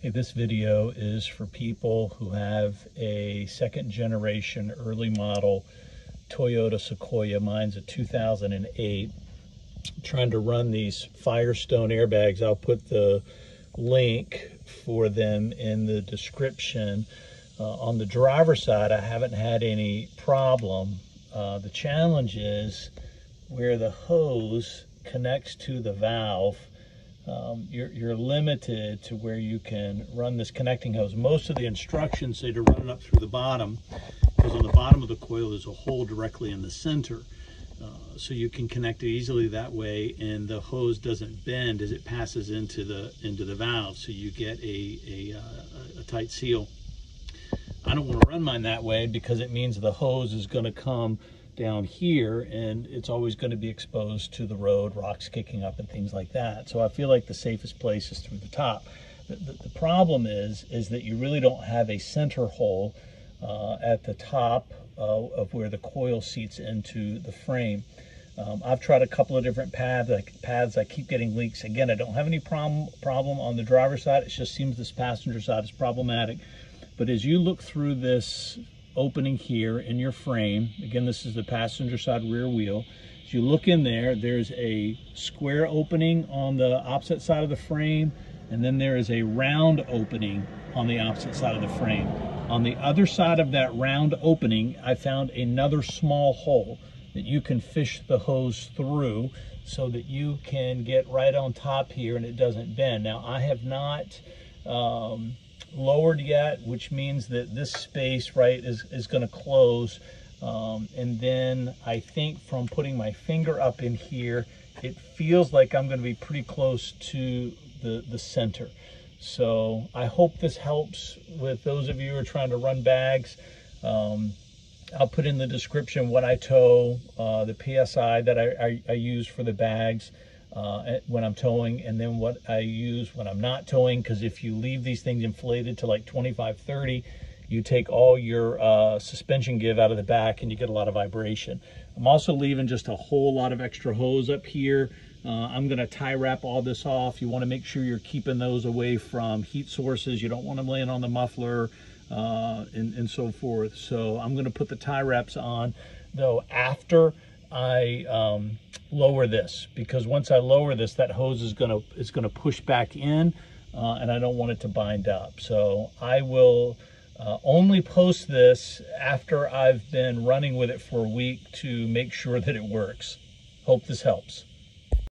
Hey, this video is for people who have a second generation early model Toyota Sequoia. Mine's a 2008. Trying to run these Firestone airbags. I'll put the link for them in the description. On the driver's side, I haven't had any problem. The challenge is where the hose connects to the valve. You're limited to where you can run this connecting hose. Most of the instructions say to run it up through the bottom, because on the bottom of the coil there's a hole directly in the center. So you can connect it easily that way, and the hose doesn't bend as it passes into the valve, so you get a tight seal. I don't want to run mine that way because it means the hose is going to come down here and it's always going to be exposed to the road, rocks kicking up and things like that. So I feel like the safest place is through the top. The problem is that you really don't have a center hole at the top of where the coil seats into the frame. I've tried a couple of different paths. I keep getting leaks. Again, I don't have any problem on the driver's side. It just seems this passenger side is problematic. But as you look through this opening here in your frame, again, this is the passenger side rear wheel. As you look in there, there's a square opening on the opposite side of the frame, and then there is a round opening on the opposite side of the frame. On the other side of that round opening, I found another small hole that you can fish the hose through so that you can get right on top here and it doesn't bend. Now, I have not lowered yet, which means that this space right is going to close, and then I think from putting my finger up in here, it feels like I'm going to be pretty close to the center. So I hope this helps with those of you who are trying to run bags. I'll put in the description what I tow, the PSI that I use for the bags when I'm towing, and then what I use when I'm not towing, because if you leave these things inflated to like 25, 30, you take all your suspension give out of the back and you get a lot of vibration. I'm also leaving just a whole lot of extra hose up here. I'm going to tie wrap all this off. You want to make sure you're keeping those away from heat sources. You don't want them laying on the muffler and so forth. So I'm going to put the tie wraps on, though, after I lower this, because once I lower this, that hose is gonna push back in, and I don't want it to bind up. So I will only post this after I've been running with it for a week to make sure that it works. Hope this helps.